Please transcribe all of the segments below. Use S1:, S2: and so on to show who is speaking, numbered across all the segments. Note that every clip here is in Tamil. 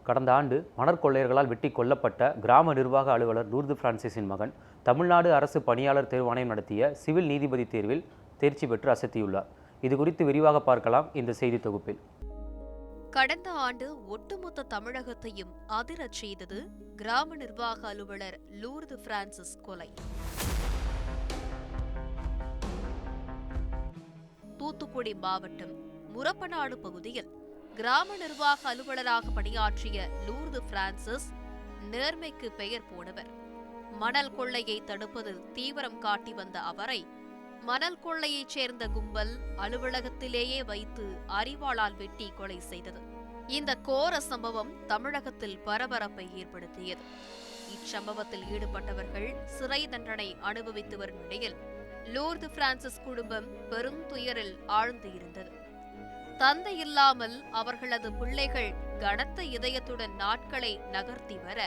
S1: கடந்த ஆண்டு மணற்கொள்ளையர்களால் வெட்டி கொல்லப்பட்ட கிராம நிர்வாக அலுவலர் லூர்து பிரான்சிஸின் மகன் தமிழ்நாடு அரசு பணியாளர் தேர்வாணையம் நடத்திய சிவில் நீதிபதி தேர்வில் தேர்ச்சி பெற்று அசத்தியுள்ளார். இது குறித்து விரிவாக பார்க்கலாம் இந்த செய்தி தொகுப்பில்.
S2: கடந்த ஆண்டு ஒட்டுமொத்த தமிழகத்தையும் அதிரச் செய்தது கிராம நிர்வாக அலுவலர் லூர்து பிரான்சிஸ் கொலை. தூத்துக்குடி மாவட்டம் முரப்பநாடு பகுதியில் கிராம நிர்வாக அலுவலராக பணியாற்றிய லூர்து பிரான்சிஸ் நேர்மைக்கு பெயர் போனவர். மணல் கொள்ளையை தடுப்பதில் தீவிரம் காட்டி வந்த அவரை மணல் கொள்ளையைச் சேர்ந்த கும்பல் அலுவலகத்திலேயே வைத்து அரிவாளால் வெட்டி கொலை செய்தது. இந்த கோர சம்பவம் தமிழகத்தில் பரபரப்பை ஏற்படுத்தியது. இச்சம்பவத்தில் ஈடுபட்டவர்கள் சிறை தண்டனை அனுபவித்து வரும் நிலையில் லூர்து பிரான்சிஸ் குடும்பம் பெரும் துயரில் ஆழ்ந்து இருந்தது. தந்தை இல்லாமல் அவர்களது பிள்ளைகள் கனத்த இதயத்துடன் நாட்களை நகர்த்தி வர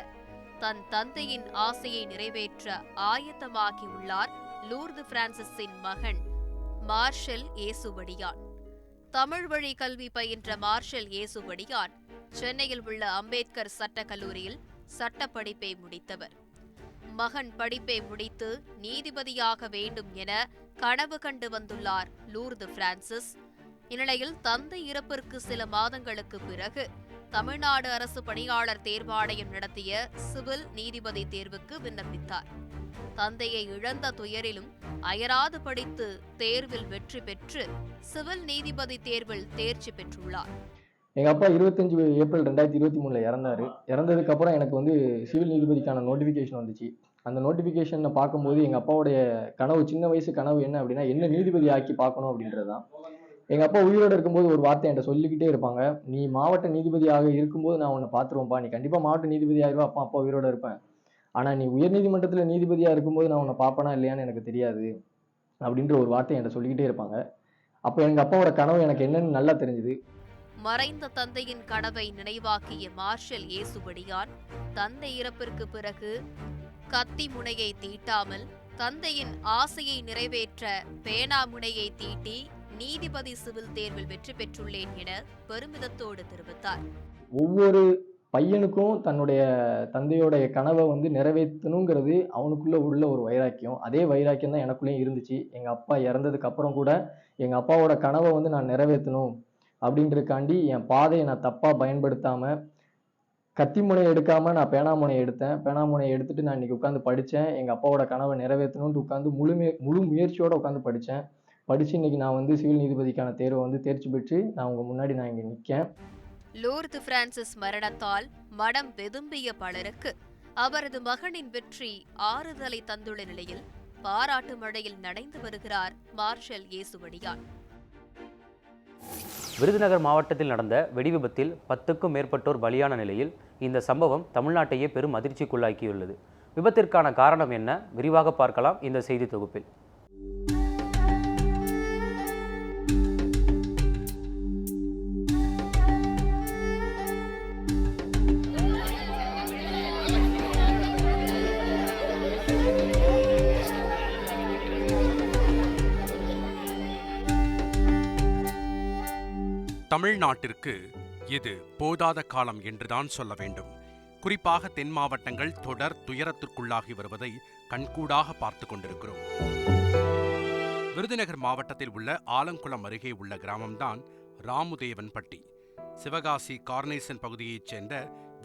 S2: தன் தந்தையின் ஆசையை நிறைவேற்ற ஆயத்தமாகியுள்ளார் லூர்து பிரான்சிஸின் மகன் மார்ஷல் ஏசுவடியான். தமிழ் வழி கல்வி பயின்ற மார்ஷல் ஏசுவடியான் சென்னையில் உள்ள அம்பேத்கர் சட்டக் கல்லூரியில் சட்ட படிப்பை முடித்தவர். மகன் படிப்பை முடித்து நீதிபதியாக வேண்டும் என கனவு கண்டு வந்துள்ளார் லூர்து பிரான்சிஸ். இந்நிலையில் தந்தை இறப்பிற்கு சில மாதங்களுக்கு பிறகு தமிழ்நாடு அரசு பணியாளர் தேர்வாணையம் நடத்திய சிவில் நீதிபதி தேர்வுக்கு விண்ணப்பித்தார். தந்தையை இழந்த துயரிலும் அயராது படித்து தேர்வில் வெற்றி பெற்று சிவில் நீதிபதி தேர்வில் தேர்ச்சி பெற்றுள்ளார்.
S3: எங்க அப்பா 25 ஏப்ரல் 2023 இறந்தாரு. இறந்ததுக்கு அப்புறம் எனக்கு சிவில் நீதிபதிக்கான நோட்டிபிகேஷன் வந்துச்சு. அந்த நோட்டிபிகேஷனை பார்க்கும்போது எங்க அப்பாவுடைய கனவு, சின்ன வயசு கனவு என்ன அப்படின்னா, என்ன நீதிபதி ஆக்கி பார்க்கணும் அப்படின்றதுதான். எங்க அப்பா உயிரோடு இருக்கும்போது ஒரு வார்த்தை என்கிட்ட சொல்லிக்கிட்டே இருப்பாங்க, நீ மாவட்ட நீதிபதியாக இருக்கும்போது நான் உன்னை பார்த்துருவேன்ப்பா, நீ கண்டிப்பா மாவட்ட நீதிபதி ஆகிருவா, அப்பா உயிரோட இருப்பேன், ஆனா நீ உயர்நீதிமன்றத்துல நீதிபதியா இருக்கும்போது நான் உன்னை பார்ப்பனா இல்லையான்னு எனக்கு தெரியாது அப்படின்ற ஒரு வார்த்தை என்கிட்ட சொல்லிக்கிட்டே இருப்பாங்க. அப்ப எங்க அப்பாவோட கனவு எனக்கு என்னன்னு நல்லா தெரிஞ்சுது.
S2: மறைந்த தந்தையின் கனவை நினைவாக்கிய மார்ஷல் ஏசுவடியான் தந்தை இறப்பிற்கு பிறகு கத்தி முனையை தீட்டாமல் தந்தையின் ஆசையை நிறைவேற்ற பேனா முனையை தீட்டி நீதிபதி சிவில் தேர்வில் வெற்றி பெற்றுள்ளேன் என பெருமிதத்தோடு தெரிவித்தார்.
S3: ஒவ்வொரு பையனுக்கும் தன்னுடைய தந்தையோடைய கனவை நிறைவேற்றணுங்கிறது அவனுக்குள்ள உள்ள ஒரு வைராக்கியம். அதே வைராக்கியம் தான் எனக்குள்ளேயும் இருந்துச்சு. எங்க அப்பா இறந்ததுக்கு அப்புறம் கூட எங்க அப்பாவோட கனவை நான் நிறைவேற்றணும் அப்படின்றதுக்காண்டி என் பாதையை நான் தப்பா பயன்படுத்தாம கத்தி முனையை எடுக்காம நான் பேனாமுனையை எடுத்தேன். பேனாமுனையை எடுத்துட்டு நான் இன்னைக்கு உட்காந்து படித்தேன். எங்க அப்பாவோட கனவை நிறைவேற்றணும்னு உட்காந்து முழு முயற்சியோட உட்காந்து படித்தேன். படிச்சு இன்னைக்கு நான் சிவில் நீதிபதிக்கான தேர்வை தேர்ச்சி பெற்று நான் உங்க முன்னாடி நான் இங்க நிற்கேன்.
S2: லூர்து பிரான்சிஸ் மரணத்தால் மனம் வெதும்பிய பலருக்கு அவரது மகனின் வெற்றி ஆறுதலை தந்துள்ள நிலையில் பாராட்டு மழையில் நனைந்து வருகிறார் மார்ஷல் ஏசுவடியான்.
S1: விருதுநகர் மாவட்டத்தில் நடந்த வெடிவிபத்தில் 10க்கும் மேற்பட்டோர் பலியான நிலையில் இந்த சம்பவம் தமிழ்நாட்டையே பெரும் அதிர்ச்சிக்குள்ளாக்கியுள்ளது. விபத்திற்கான காரணம் என்ன, விரிவாக பார்க்கலாம் இந்த செய்தி தொகுப்பில்.
S4: தமிழ்நாட்டிற்கு இது போதாத காலம் என்றுதான் சொல்ல வேண்டும். குறிப்பாக தென் மாவட்டங்கள் தொடர் துயரத்திற்குள்ளாகி வருவதை கண்கூடாக பார்த்து கொண்டிருக்கிறோம். விருதுநகர் மாவட்டத்தில் உள்ள ஆலங்குளம் அருகே உள்ள கிராமம்தான் ராமுதேவன்பட்டி. சிவகாசி கார்னேசன் பகுதியைச் சேர்ந்த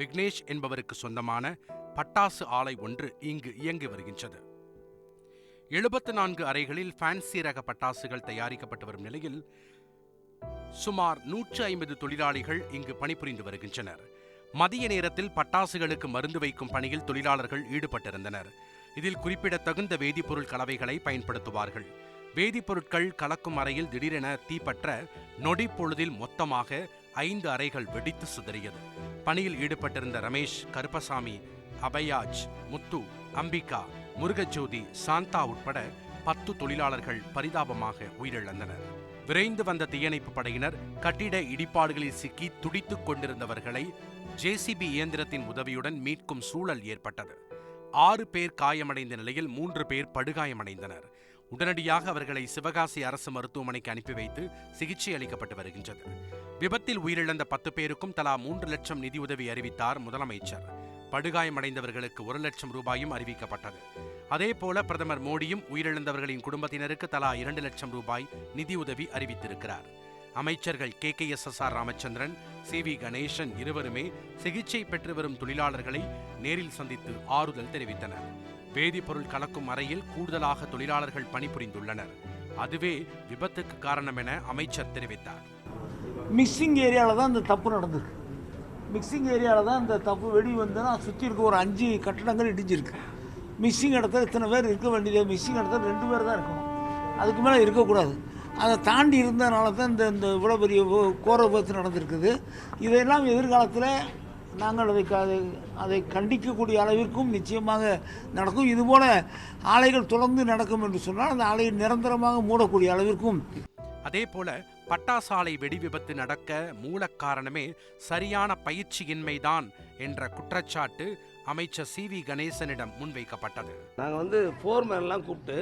S4: விக்னேஷ் என்பவருக்கு சொந்தமான பட்டாசு ஆலை ஒன்று இங்கு இயங்கி வருகின்றது. 74 அறைகளில் ஃபேன்சி ரக பட்டாசுகள் தயாரிக்கப்பட்டு வரும் நிலையில் சுமார் 150 தொழிலாளிகள் இங்கு பணிபுரிந்து வருகின்றனர். மதிய நேரத்தில் பட்டாசுகளுக்கு மருந்து வைக்கும் பணியில் தொழிலாளர்கள் ஈடுபட்டிருந்தனர். இதில் குறிப்பிடத்தகுந்த வேதிப்பொருள் கலவைகளை பயன்படுத்துவார்கள். வேதிப்பொருட்கள் கலக்கும் அறையில் திடீரென தீப்பற்ற நொடி பொழுதில் மொத்தமாக 5 அறைகள் வெடித்து சிதறியது. பணியில் ஈடுபட்டிருந்த ரமேஷ், கருப்பசாமி, அபயாஜ், முத்து, அம்பிகா, முருகஜோதி, சாந்தா உட்பட 10 தொழிலாளர்கள் பரிதாபமாக உயிரிழந்தனர். விரைந்து வந்த தீயணைப்பு படையினர் கட்டிட இடிபாடுகளில் சிக்கி துடித்துக் கொண்டிருந்தவர்களை ஜேசிபி இயந்திரத்தின் உதவியுடன் மீட்கும் சூழல் ஏற்பட்டது. 6 பேர் காயமடைந்த நிலையில் 3 பேர் படுகாயமடைந்தனர். உடனடியாக அவர்களை சிவகாசி அரசு மருத்துவமனைக்கு அனுப்பி வைத்து சிகிச்சை அளிக்கப்பட்டு வருகின்றது. விபத்தில் உயிரிழந்த 10 பேருக்கும் தலா 3 லட்சம் நிதியுதவி அறிவித்தார் முதலமைச்சர். படுகாயமடைந்தவர்களுக்கு 1 லட்சம் ரூபாயும் அறிவிக்கப்பட்டது. அதேபோல பிரதமர் மோடியும் உயிரிழந்தவர்களின் குடும்பத்தினருக்கு தலா 2 லட்சம் ரூபாய் நிதியுதவி அறிவித்திருக்கிறார். அமைச்சர்கள் KKSSR ராமச்சந்திரன், CV கணேசன் இருவருமே சிகிச்சை பெற்று வரும் தொழிலாளர்களை நேரில் சந்தித்து ஆறுதல் தெரிவித்தனர். வேதிப்பொருள் கலக்கும் அறையில் கூடுதலாக தொழிலாளர்கள் பணிபுரிந்துள்ளனர். அதுவே விபத்துக்கு காரணம் என அமைச்சர் தெரிவித்தார்.
S5: மிக்சிங் ஏரியாவில் தான் இந்த தப்பு நடந்திருக்கு. மிக்சிங் ஏரியாவில் தான் இந்த தப்பு வெடி வந்துன்னா சுற்றி இருக்க ஒரு 5 கட்டடங்கள் இடிஞ்சிருக்கு. மிக்சிங் இடத்துல இத்தனை பேர் இருக்க வேண்டியது, மிக்சிங் இடத்துல 2 பேர் தான் இருக்கணும், அதுக்கு மேலே இருக்கக்கூடாது. அதை தாண்டி இருந்ததுனால தான் இந்த இவ்வளோ பெரிய கோர விபத்து நடந்திருக்குது. இதையெல்லாம் எதிர்காலத்தில் நாங்கள் அதை கண்டிக்கக்கூடிய அளவிற்கும் நிச்சயமாக நடக்கும். இதுபோல் ஆலைகள் தொடர்ந்து நடக்கும் என்று சொன்னால் அந்த ஆலையை நிரந்தரமாக மூடக்கூடிய அளவிற்கும்.
S4: அதேபோல பட்டாசாலை வெடி விபத்து நடக்க மூல காரணமே சரியான பயிற்சியின்மைதான் என்ற குற்றச்சாட்டு அமைச்சர் CV கணேசனிடம் முன்வைக்கப்பட்டது.
S6: நாங்கள் ஃபோர்மேன்லாம் கூப்பிட்டு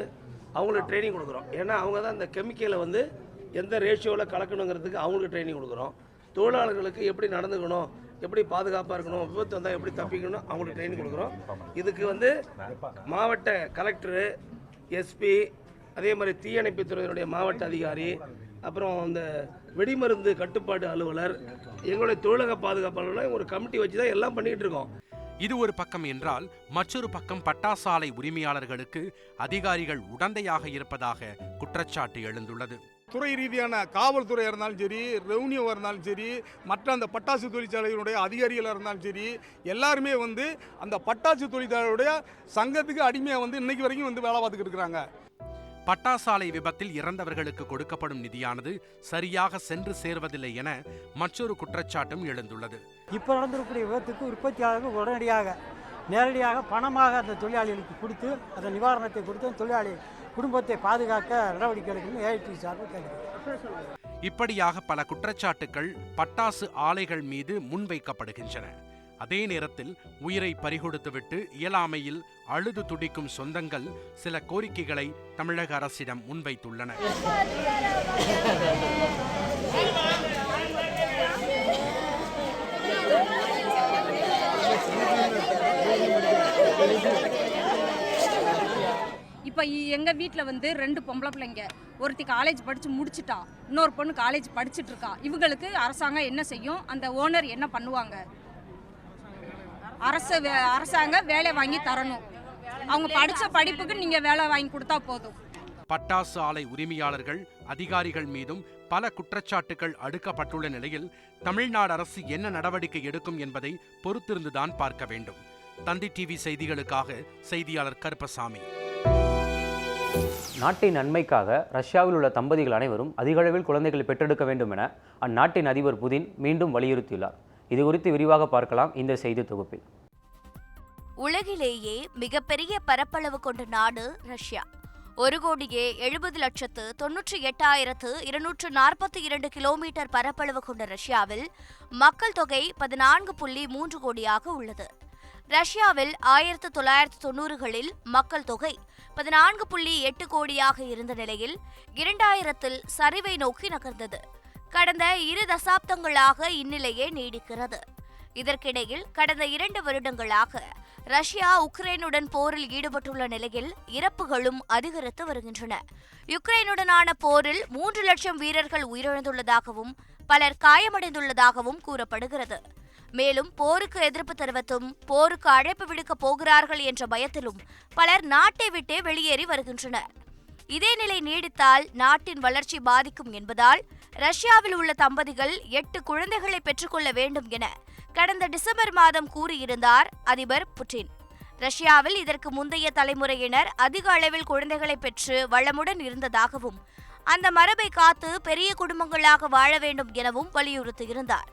S6: அவங்களுக்கு ட்ரைனிங் கொடுக்குறோம். ஏன்னா அவங்க தான் இந்த கெமிக்கலை எந்த ரேஷியோவில் கலக்கணுங்கிறதுக்கு அவங்களுக்கு ட்ரைனிங் கொடுக்குறோம். தொழிலாளர்களுக்கு எப்படி நடந்துக்கணும், எப்படி பாதுகாப்பாக இருக்கணும், விபத்து வந்தால் எப்படி தப்பிக்கணும் அவங்களுக்கு ட்ரைனிங் கொடுக்குறோம். இதுக்கு மாவட்ட கலெக்டரு, SP, அதே மாதிரி தீயணைப்புத்துறையினுடைய மாவட்ட அதிகாரி, அப்புறம் இந்த வெடிமருந்து கட்டுப்பாட்டு அலுவலர், எங்களுடைய தொழிலக பாதுகாப்பு அலுவலர் ஒரு கமிட்டி வச்சு தான் எல்லாம் பண்ணிகிட்டு இருக்கோம்.
S4: இது ஒரு பக்கம் என்றால் மற்றொரு பக்கம் பட்டாசாலை உரிமையாளர்களுக்கு அதிகாரிகள் உடந்தையாக இருப்பதாக குற்றச்சாட்டு எழுந்துள்ளது.
S7: துறை ரீதியான காவல்துறையாக இருந்தாலும் சரி, ரெவன்யூவாக இருந்தாலும் சரி, மற்ற அந்த பட்டாசு தொழிற்சாலைகளுடைய அதிகாரிகளாக இருந்தாலும் சரி, எல்லாருமே அந்த பட்டாசு தொழிற்சாலையுடைய சங்கத்துக்கு அடிமையாக இன்னைக்கு வரைக்கும் வேலை பார்த்துக்கிட்டு இருக்கிறாங்க.
S4: பட்டாசாலை விபத்தில் இறந்தவர்களுக்கு கொடுக்கப்படும் நிதியானது சரியாக சென்று சேர்வதில்லை என மற்றொரு குற்றச்சாட்டும் எழுந்துள்ளது.
S8: இப்போ நடந்திருக்கக்கூடிய விபத்துக்கு உற்பத்தியாளர்கள் உடனடியாக நேரடியாக பணமாக அந்த தொழிலாளிகளுக்கு கொடுத்து அந்த நிவாரணத்தை கொடுத்து தொழிலாளி குடும்பத்தை பாதுகாக்க நடவடிக்கை எடுக்கணும் AIT சார்பில் கேட்கிறேன்.
S4: இப்படியாக பல குற்றச்சாட்டுகள் பட்டாசு ஆலைகள் மீது முன்வைக்கப்படுகின்றன. அதே நேரத்தில் உயிரை பறிகொடுத்துவிட்டு இயலாமையில் அழுது துடிக்கும் சொந்தங்கள் சில கோரிக்கைகளை தமிழக அரசிடம் முன்வைத்துள்ளன.
S9: இப்போ எங்கள் வீட்டில் 2 பொம்பளை பிள்ளைங்க, ஒருத்தி காலேஜ் படித்து முடிச்சுட்டா, இன்னொரு பொண்ணு காலேஜ் படிச்சுட்டு இருக்கா. இவங்களுக்கு அரசாங்கம் என்ன செய்யும்? அந்த ஓனர் என்ன பண்ணுவாங்க? அரசாங்கம் வேலை வாங்கி தரணும். அவங்க படித்த படிப்புக்கு நீங்கள் வேலை வாங்கி கொடுத்தா போதும்.
S4: பட்டாசு ஆலை உரிமையாளர்கள் அதிகாரிகள் மீதும் பல குற்றச்சாட்டுகள் அடுக்கப்பட்டுள்ள நிலையில் தமிழ்நாடு அரசு என்ன நடவடிக்கை எடுக்கும் என்பதை பொறுத்திருந்துதான் பார்க்க வேண்டும். தந்தி TV செய்திகளுக்காக செய்தியாளர் கருப்பசாமி.
S1: நாட்டின் நன்மைக்காக ரஷ்யாவில் உள்ள தம்பதிகள் அனைவரும் அதிகளவில் குழந்தைகளை பெற்றெடுக்க வேண்டும் என அந்நாட்டின் அதிபர் புதின் மீண்டும் வலியுறுத்தியுள்ளார். இது குறித்து விரிவாக பார்க்கலாம் இந்த செய்தி தொகுப்பில்.
S2: உலகிலேயே மிகப்பெரிய பரப்பளவு கொண்ட நாடு ரஷ்யா. 1,70,98,242 கிலோமீட்டர் பரப்பளவு கொண்ட ரஷ்யாவில் மக்கள் தொகை 14.3 கோடியாக உள்ளது. ரஷ்யாவில் 1990களில் மக்கள் தொகை 14.8 கோடியாக இருந்த நிலையில் 2000 சரிவை நோக்கி நகர்ந்தது. கடந்த 2 தசாப்தங்களாக இந்நிலையே நீடிக்கிறது. இதற்கிடையில் கடந்த 2 வருடங்களாக ரஷ்யா உக்ரைனுடன் போரில் ஈடுபட்டுள்ள நிலையில் இறப்புகளும் அதிகரித்து வருகின்றன. யுக்ரைனுடனான போரில் 3 லட்சம் வீரர்கள் உயிரிழந்துள்ளதாகவும் பலர் காயமடைந்துள்ளதாகவும் கூறப்படுகிறது. மேலும் போருக்கு எதிர்ப்பு தெரிவித்தும் போருக்கு அழைப்பு விடுக்கப் போகிறார்கள் என்ற பயத்திலும் பலர் நாட்டை விட்டே வெளியேறி வருகின்றனர். இதே நிலை நீடித்தால் நாட்டின் வளர்ச்சி பாதிக்கும் என்பதால் ரஷ்யாவில் உள்ள தம்பதிகள் 8 குழந்தைகளை பெற்றுக்கொள்ள வேண்டும் என கடந்த டிசம்பர் மாதம் கூறியிருந்தார் அதிபர் புட்டின். ரஷ்யாவில் இதற்கு முந்தைய தலைமுறையினர் அதிக அளவில் குழந்தைகளை பெற்று வளமுடன் இருந்ததாகவும் அந்த மரபை காத்து பெரிய குடும்பங்களாக வாழ வேண்டும் எனவும் வலியுறுத்தியிருந்தார்.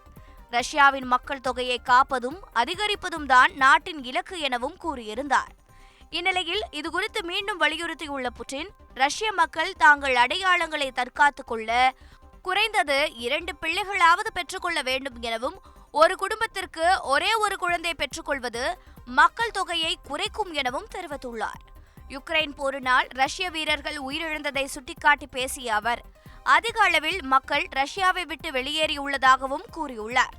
S2: ரஷ்யாவின் மக்கள் தொகையை காப்பதும் அதிகரிப்பதும் தான் நாட்டின் இலக்கு எனவும் கூறியிருந்தார். இந்நிலையில் இதுகுறித்து மீண்டும் வலியுறுத்தியுள்ள புட்டின், ரஷ்ய மக்கள் தாங்கள் அடையாளங்களை தற்காத்துக் கொள்ள குறைந்தது 2 பிள்ளைகளாவது பெற்றுக்கொள்ள வேண்டும் எனவும் ஒரு குடும்பத்திற்கு ஒரே ஒரு குழந்தை பெற்றுக்கொள்வது மக்கள் தொகையை குறைக்கும் எனவும் தெரிவித்துள்ளார்.
S10: யுக்ரைன் போரினால் ரஷ்ய வீரர்கள் உயிரிழந்ததை சுட்டிக்காட்டி பேசிய அவர் அதிக அளவில் மக்கள் ரஷ்யாவை விட்டு வெளியேறியுள்ளதாகவும் கூறியுள்ளார்.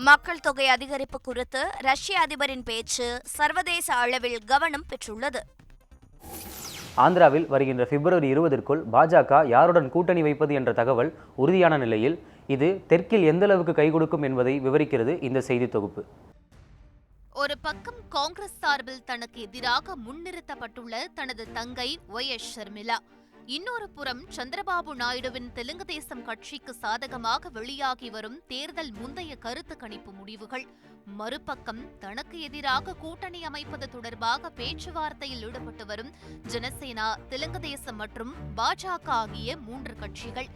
S10: மக்கள் தொகை அதிகரிப்பு குறித்து ரஷ்ய அதிபரின் பேச்சு சர்வதேச அளவில் கவனம் பெற்றுள்ளது.
S1: ஆந்திராவில் வருகின்ற பிப்ரவரி 20ற்குள் பாஜக யாருடன் கூட்டணி வைப்பது என்ற தகவல் உறுதியான நிலையில் இது தெற்கில் எந்த அளவுக்கு கை கொடுக்கும் என்பதை விவரிக்கிறது இந்த செய்தி தொகுப்பு.
S2: ஒரு பக்கம் காங்கிரஸ் சார்பில் தனக்கு எதிராக முன்னிறுத்தப்பட்டுள்ள தனது தங்கை ஒய்.எஸ். ஷர்மிளா, இன்னொரு புறம் சந்திரபாபு நாயுடுவின் தெலுங்கு தேசம் கட்சிக்கு சாதகமாக வெளியாகி வரும் தேர்தல் முந்தைய கருத்து கணிப்பு முடிவுகள், மறுபக்கம் தனக்கு எதிராக கூட்டணி அமைப்பது தொடர்பாக பேச்சுவார்த்தையில் ஈடுபட்டு வரும் ஜனசேனா, தெலுங்கு தேசம் மற்றும் பாஜக ஆகிய 3 கட்சிகள்.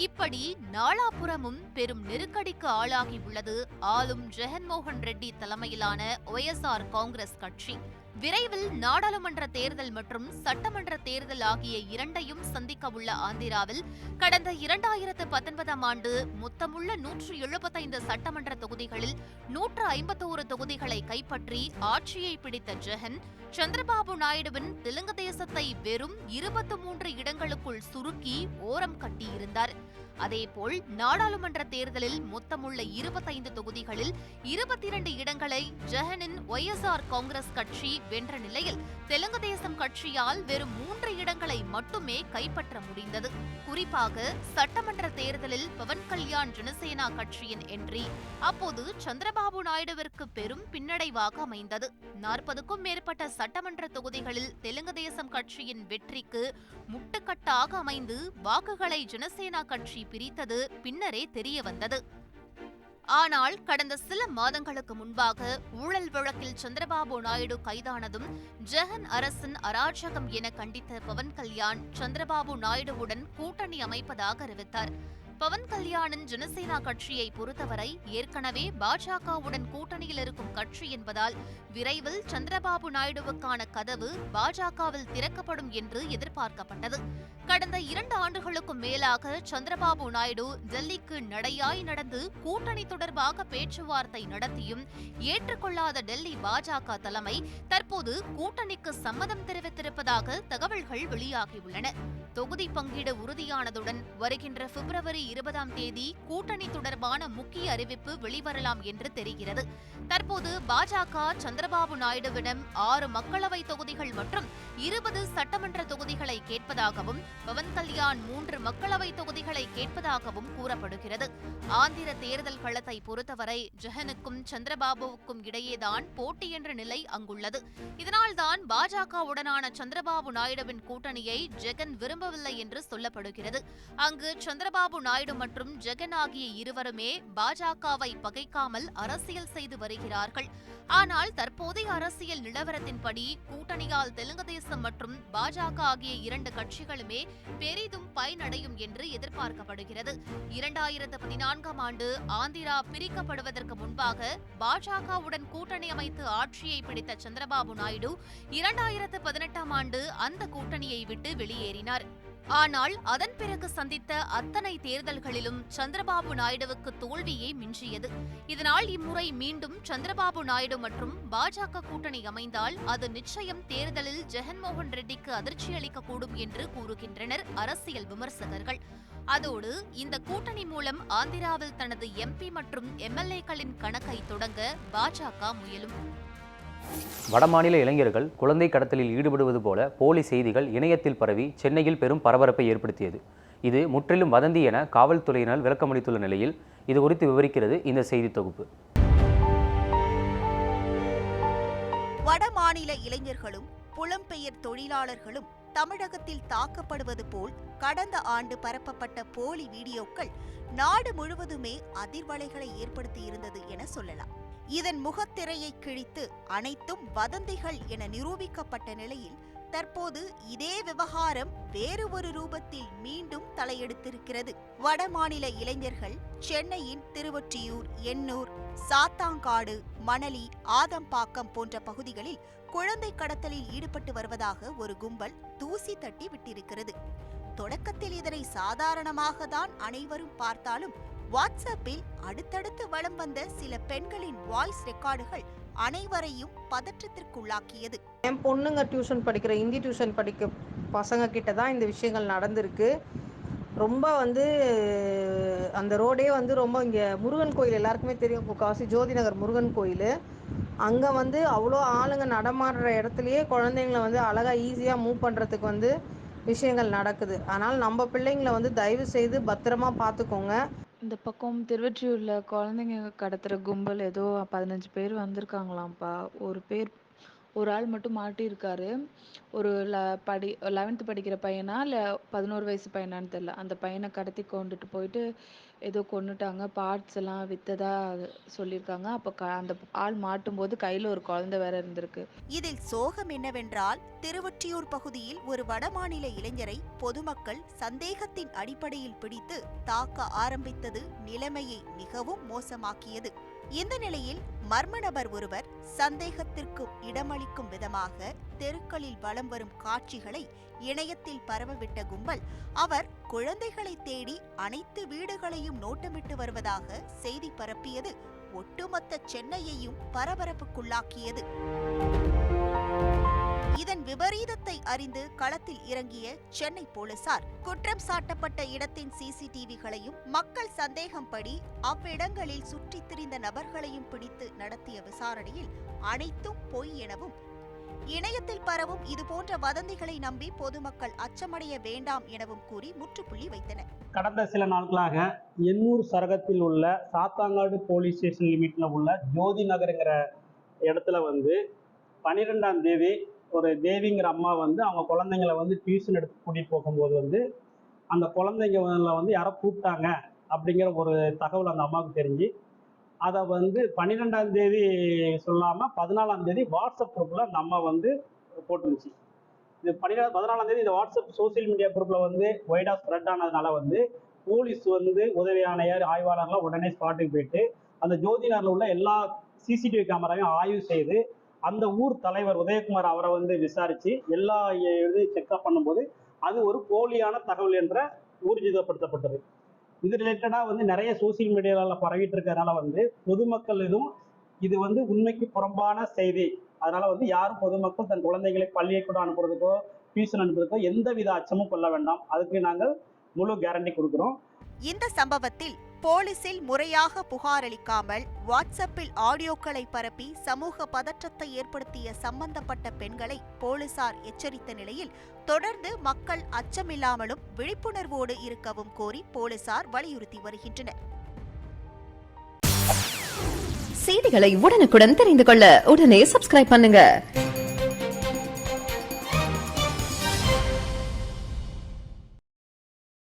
S2: இப்படி நாலாபுறமும் பெரும் நெருக்கடிக்கு ஆளாகியுள்ளது ஆளும் ஜெகன்மோகன் ரெட்டி தலைமையிலான ஒய்.எஸ்.ஆர். காங்கிரஸ் கட்சி. விரைவில் நாடாளுமன்ற தேர்தல் மற்றும் சட்டமன்ற தேர்தல் ஆகிய இரண்டையும் சந்திக்க உள்ள ஆந்திராவில் கடந்த 2019ஆம் ஆண்டு மொத்தமுள்ள 175 சட்டமன்ற தொகுதிகளில் 151 தொகுதிகளை கைப்பற்றி ஆட்சியை பிடித்த ஜெகன், சந்திரபாபு நாயுடுவின் தெலுங்கு தேசத்தை வெறும் 23 இடங்களுக்குள் சுருக்கி ஓரம் கட்டியிருந்தார். அதேபோல் நாடாளுமன்ற தேர்தலில் மொத்தமுள்ள 25 தொகுதிகளில் 22 இடங்களை ஜெகனின் ஒய்.எஸ்.ஆர். காங்கிரஸ் கட்சி வென்ற நிலையில் தெலுங்கு தேசம் கட்சியால் வெறும் 3 இடங்களை மட்டுமே கைப்பற்ற முடிந்தது. குறிப்பாக சட்டமன்ற தேர்தலில் பவன் கல்யாண் ஜனசேனா கட்சியின் என்ட்ரி அப்போது சந்திரபாபு நாயுடுவிற்கு பெரும் பின்னடைவாக அமைந்தது. 40க்கும் மேற்பட்ட சட்டமன்ற தொகுதிகளில் தெலுங்கு தேசம் கட்சியின் வெற்றிக்கு முட்டுக்கட்டாக அமைந்து வாக்குகளை ஜனசேனா கட்சி பிரித்தது பின்னரே தெரிய வந்தது. ஆனால் கடந்த சில மாதங்களுக்கு முன்பாக ஊழல் வழக்கில் சந்திரபாபு நாயுடு கைதானதும் ஜெகன் அரசின் அராஜகம் என கண்டித்த பவன் கல்யாண் சந்திரபாபு நாயுடுவுடன் கூட்டணி அமைப்பதாக அறிவித்தார். பவன் கல்யாணின் ஜனசேனா கட்சியை பொறுத்தவரை ஏற்கனவே பாஜகவுடன் கூட்டணியில் இருக்கும் கட்சி என்பதால் விரைவில் சந்திரபாபு நாயுடுவுக்கான கதவு பாஜகவில் திறக்கப்படும் என்று எதிர்பார்க்கப்பட்டது. கடந்த 2 ஆண்டுகளுக்கும் மேலாக சந்திரபாபு நாயுடு டெல்லிக்கு நடையாய் நடந்து கூட்டணி தொடர்பாக பேச்சுவார்த்தை நடத்தியும் ஏற்றுக்கொள்ளாத டெல்லி பாஜக தலைமை தற்போது கூட்டணிக்கு சம்மதம் தெரிவித்திருப்பதாக தகவல்கள் வெளியாகியுள்ளன. தொகுதி பங்கீடு உறுதியானதுடன் வருகின்ற பிப்ரவரி 20ஆம் தேதி கூட்டணி தொடர்பான முக்கிய அறிவிப்பு வெளிவரலாம் என்று தெரிகிறது. தற்போது பாஜக சந்திரபாபு நாயுடுவிடம் 6 மக்களவை தொகுதிகள் மற்றும் 20 சட்டமன்ற தொகுதிகளை கேட்பதாகவும் பவன் கல்யாண் 3 மக்களவை தொகுதிகளை கேட்பதாகவும் கூறப்படுகிறது. ஆந்திர தேர்தல் களத்தை பொறுத்தவரை ஜெகனுக்கும் சந்திரபாபுவுக்கும் இடையேதான் போட்டி என்ற நிலை அங்குள்ளது. இதனால்தான் பாஜகவுடனான சந்திரபாபு நாயுடுவின் கூட்டணியை ஜெகன் விரும்பவில்லை என்று சொல்லப்படுகிறது. அங்கு சந்திரபாபு நாயுடு மற்றும் ஜெகன் ஆகிய இருவருமே பாஜகவை பகைக்காமல் அரசியல் செய்து வருகிறார்கள். ஆனால் தற்போதைய அரசியல் நிலவரத்தின்படி கூட்டணியால் தெலுங்கு தேசம் மற்றும் பாஜக ஆகிய 2 கட்சிகளுமே பெரிதும் பயனடையும் என்று எதிர்பார்க்கப்படுகிறது. 2014ஆம் ஆண்டு ஆந்திரா பிரிக்கப்படுவதற்கு முன்பாக பாஜகவுடன் கூட்டணி அமைத்து ஆட்சியை பிடித்த சந்திரபாபு நாயுடு 2018ஆம் ஆண்டு அந்த கூட்டணியை விட்டு வெளியேறினார். ஆனால் அதன் பிறகு சந்தித்த அத்தனை தேர்தல்களிலும் சந்திரபாபு நாயுடுவுக்கு தோல்வியே மிஞ்சியது. இதனால் இம்முறை மீண்டும் சந்திரபாபு நாயுடு மற்றும் பாஜக கூட்டணி அமைந்தால் அது நிச்சயம் தேர்தலில் ஜெகன்மோகன் ரெட்டிக்கு அதிர்ச்சி அளிக்கக்கூடும் என்று கூறுகின்றனர் அரசியல் விமர்சகர்கள். அதோடு இந்த கூட்டணி மூலம் ஆந்திராவில் தனது எம்பி மற்றும் எம்எல்ஏக்களின் கணக்கை தொடங்க பாஜக முயலும்.
S1: வடமாநில இளைஞர்கள் குழந்தை கடத்தலில் ஈடுபடுவது போல போலி செய்திகள் இணையத்தில் பரவி சென்னையில் பெரும் பரபரப்பை ஏற்படுத்தியது. இது முற்றிலும் வதந்தி என காவல்துறையினர் விளக்கமளித்துள்ள நிலையில் இது குறித்து விவரிக்கிறது இந்த செய்தி தொகுப்பு.
S11: வடமாநில இளைஞர்களும் புலம்பெயர் தொழிலாளர்களும் தமிழகத்தில் தாக்கப்படுவது போல் கடந்த ஆண்டு பரப்பப்பட்ட போலி வீடியோக்கள் நாடு முழுவதுமே அதிர்வலைகளை ஏற்படுத்தியிருந்தது என சொல்லலாம். இதன் முகத்திரையை கிழித்து அனைத்தும் வதந்திகள் என நிரூபிக்கப்பட்ட நிலையில் தற்போது இதே விவகாரம் வேறு ஒரு ரூபத்தில் மீண்டும் தலையெடுத்திருக்கிறது. வடமாநில இளைஞர்கள் சென்னையின் திருவொற்றியூர், எண்ணூர், சாத்தாங்காடு, மணலி, ஆதம்பாக்கம் போன்ற பகுதிகளில் குழந்தை கடத்தலில் ஈடுபட்டு வருவதாக ஒரு கும்பல் தூசி தட்டி விட்டிருக்கிறது. தொடக்கத்தில் இதனை சாதாரணமாக தான் அனைவரும் பார்த்தாலும் வாட்ஸ்அப்பில் அடுத்தடுத்து வலம் வந்த சில பெண்களின் வாய்ஸ் ரெக்கார்டுகள் அனைவரையும் பதற்றத்திற்குள்ளாக்கியது.
S12: என் பொண்ணுங்க டியூஷன் படிக்கிற ஹிந்தி டியூஷன் படிக்க பசங்க கிட்ட தான் இந்த விஷயங்கள் நடந்திருக்கு. ரொம்ப அந்த ரோடே ரொம்ப இங்கே முருகன் கோயில் எல்லாருக்குமே தெரியும், முக்கால்வாசி ஜோதி நகர் முருகன் கோயில். அங்கே அவ்வளோ ஆளுங்க நடமாடுற இடத்துலையே குழந்தைங்கள அழகாக ஈஸியாக மூவ் பண்ணுறதுக்கு விஷயங்கள் நடக்குது. ஆனால் நம்ம பிள்ளைங்களை தயவு செய்து பத்திரமா பார்த்துக்கோங்க.
S13: இந்த பக்கம் திருவொற்றியூரில் குழந்தைங்க கடத்துகிற கும்பல் ஏதோ 15 பேர் வந்திருக்காங்களாம்ப்பா. ஒரு ஆள் மட்டும் மாட்டியிருக்காரு. ஒரு 11th படிக்கிற பையனா இல்லை 11 வயசு பையனான்னு தெரியல. அந்த பையனை கடத்தி கொண்டுட்டு போயிட்டு ஏதோ கொண்டுட்டாங்க. பார்ட்ஸ் எல்லாம் விற்றதா சொல்லியிருக்காங்க. அப்போ அந்த ஆள் மாட்டும் போது கையில் ஒரு குழந்தை வேற இருந்திருக்கு.
S11: இதில் சோகம் என்னவென்றால், திருவொற்றியூர் பகுதியில் ஒரு வடமாநில இளைஞரை பொதுமக்கள் சந்தேகத்தின் அடிப்படையில் பிடித்து தாக்க ஆரம்பித்தது நிலைமையை மிகவும் மோசமாக்கியது. இந்த நிலையில் மர்ம நபர் ஒருவர் சந்தேகத்திற்கு இடமளிக்கும் விதமாக தெருக்களில் வலம் வரும் காட்சிகளை இணையத்தில் பரவவிட்ட கும்பல் அவர் குழந்தைகளை தேடி அனைத்து வீடுகளையும் நோட்டமிட்டு வருவதாக செய்தி பரப்பியது ஒட்டுமொத்த சென்னையையும் பரபரப்புக்குள்ளாக்கியது. இதன் விபரீதத்தை அறிந்து களத்தில் இறங்கிய சென்னை போலீசார் குற்றம் சாட்டப்பட்ட இடத்தின் சிசிடிவிகளையும் மக்கள் சந்தேகப்படி அவ்விடங்களில் சுற்றித் திரிந்த நபர்களையும் பிடித்து நடத்திய விசாரணையில் அனைத்தும் பொய் எனவும் இணையத்தில் பரவும் இதுபோன்ற வதந்திகளை நம்பி பொதுமக்கள் அச்சமடைய வேண்டாம் எனவும் கூறி முற்றுப்புள்ளி வைத்தனர்.
S14: கடந்த சில நாட்களாக எண்ணூர் சரகத்தில் உள்ள சாத்தாங்காடு போலீஸ் ஸ்டேஷன் லிமிட்ல உள்ள ஜோதி நகருங்கிற இடத்துல 12ஆம் தேதி ஒரு தேவிங்கிற அம்மா அவங்க குழந்தைங்களை டியூஷன் எடுத்து கூட்டிட்டு போகும்போது அந்த குழந்தைங்கள யாரோ கூப்பிட்டாங்க அப்படிங்கிற ஒரு தகவல் அந்த அம்மாவுக்கு தெரிஞ்சு அதை 12ஆம் தேதி சொல்லாமல் 14ஆம் தேதி வாட்ஸ்அப் குரூப்பில் அந்த அம்மா போட்டுருந்துச்சு. இது 14ஆம் தேதி இந்த வாட்ஸ்அப் சோசியல் மீடியா குரூப்பில் வைடாக ஸ்ப்ரெட் ஆனதுனால போலீஸ் உதவி ஆணையர் ஆய்வாளர்லாம் உடனே ஸ்பாட்டுக்கு போயிட்டு அந்த ஜோதிநகரில் உள்ள எல்லா சிசிடிவி கேமராவையும் ஆய்வு செய்து அந்த ஊர் தலைவர் உதயகுமார் அவரை விசாரித்து எல்லா இதையும் செக்அப் பண்ணும்போது அது ஒரு போலியான தகவல் என்ற ஊர்ஜிதப்படுத்தப்பட்டது. இது ரிலேட்டடாக நிறைய சோசியல் மீடியாவில் பரவிட்டு இருக்கிறதுனால பொதுமக்கள் இது உண்மைக்கு புறம்பான செய்தி. அதனால யாரும் பொதுமக்கள் தன் குழந்தைகளை பள்ளியை கூட அனுப்புறதுக்கோ டியூஷன் அனுப்புறதுக்கோ எந்தவித அச்சமும் கொள்ள வேண்டாம். அதுக்கு நாங்கள் முழு கேரண்டி கொடுக்குறோம்.
S11: இந்த சம்பவத்தில் போலீசில் முறையாக புகார் அளிக்காமல் வாட்ஸ்அப்பில் ஆடியோக்களை பரப்பி சமூக பதற்றத்தை ஏற்படுத்திய சம்பந்தப்பட்ட பெண்களை போலீசார் எச்சரித்த நிலையில் தொடர்ந்து மக்கள் அச்சமில்லாமலும் விழிப்புணர்வோடு இருக்கவும் கோரி போலீசார் வலியுறுத்தி வருகின்றனர்.
S15: செய்திகளை உடனுக்குடன் தெரிந்து கொள்ள உடனே சப்ஸ்கிரைப் பண்ணுங்க.